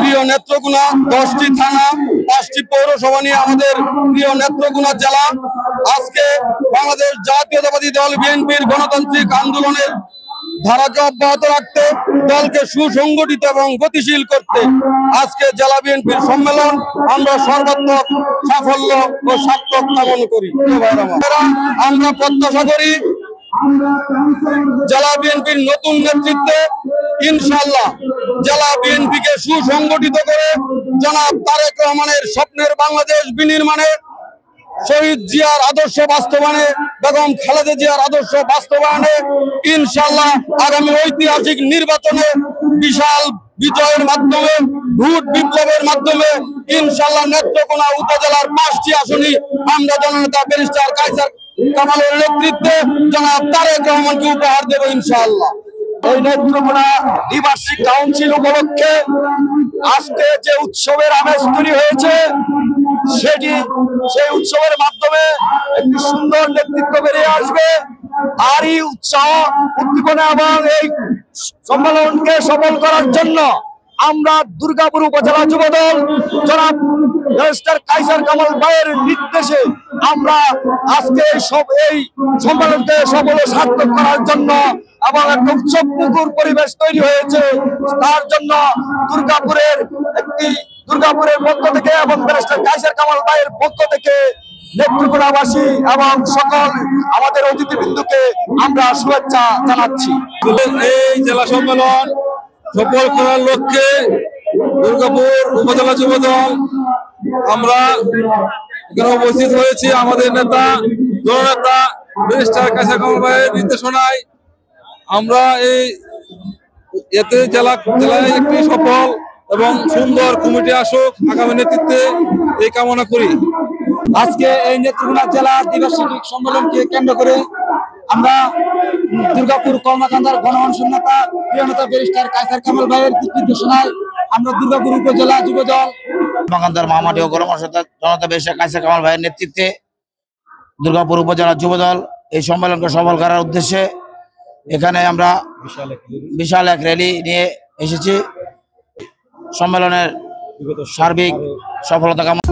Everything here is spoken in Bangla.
প্রিয় নেত্রকোনা 10টি থানা 5টি পৌরসভা নিয়ে আমাদের প্রিয় নেত্রকোনা জেলা আজকে বাংলাদেশ জাতীয়তাবাদী দল বিএনপির গণতান্ত্রিক আন্দোলনের ধারাকে অব্যাহত রাখতে দলকে সুসংগঠিত এবং গতিশীল করতে আজকে জেলা বিএনপির সম্মেলন আমরা সর্বাত্মক সাফল্য ও সার্থক কামনা করি। আমরা প্রত্যাশা করি জেলা বিএনপির নতুন নেতৃত্বে ইনশাআল্লাহ জেলা বিএনপিকে সুসংগঠিত করে জনাব তারেক রহমানের স্বপ্নের বাংলাদেশ বিনির্মাণে, শহীদ জিয়ার আদর্শ বাস্তবায়নে, বেগম খালেদা জিয়ার আদর্শ বাস্তবায়নে ইনশাআল্লাহ আগামী ঐতিহাসিক নির্বাচনে বিশাল বিজয়ের মাধ্যমে, ভোট বিপ্লবের মাধ্যমে ইনশাআল্লাহ নেত্রকোনা উপজেলার 5টি আসনই আমরা জননেতা ব্যারিস্টার কায়সার কামালের নেতৃত্বে জনাব তারেক রহমানকে উপহার দেব ইনশাআল্লাহ। এই নেত্রকোনা দ্বিবার্ষিক কাউন্সিল উপলক্ষে আজকে যে উৎসবের আমেজ তৈরি হয়েছে সেই উৎসবের মাধ্যমে একটি সুন্দর নেতৃত্ব বেরিয়ে আসবে। তারই উৎসাহ উদ্দীপনা এবং এই সম্মেলনকে সফল করার জন্য আমরা দুর্গাপুর উপজেলা যুবদল জনাব ব্যারিস্টার কায়সার কামাল ভাইয়ের নির্দেশে আমরা আজকে এই সম্মেলনকে সফল ও সার্থক করার জন্য এবং একটা উৎসব মুখর পরিবেশ তৈরি হয়েছে, তার জন্য দুর্গাপুরের পক্ষ থেকে এবং ব্যারিস্টার কায়সার কামাল ভাইয়ের পক্ষ থেকে নেত্রকোনাবাসী এবং সকল আমাদের অতিথিবৃন্দকে আমরা শুভেচ্ছা জানাচ্ছি। এই জেলা সম্মেলন সফল করার লক্ষ্যে দুর্গাপুর উপজেলা যুবদল আমরা এখানে উপস্থিত হয়েছি। আমাদের নেতা জননেতা ব্যারিস্টার কায়সার কামাল ভাইয়ের নির্দেশনায় আমরা এতে জেলায় একটি সফল এবং সুন্দর কমিটি আসুক আগামী নেতৃত্বে এই কামনা করি। আজকে এই নেত্রকোনা জেলা দ্বিবার্ষিক সম্মেলনকে কেন্দ্র করে আমরা দুর্গাপুর কর্মকান্ডার গণমানুষের নেতা প্রিয় নেতা ব্যারিস্টার কায়সার কামাল ভাইয়ের দিক নির্দেশনায় আমরা দুর্গাপুর উপজেলা যুবদল কর্মকান্ডার মহামাটি ও গণমানুষের জনতা ব্যারিস্টার কায়সার কামাল ভাইয়ের নেতৃত্বে দুর্গাপুর উপজেলা যুবদল এই সম্মেলনকে সফল করার উদ্দেশ্যে এখানে আমরা বিশাল এক র্যালি নিয়ে এসেছি। সম্মেলনের সার্বিক সফলতা কামনা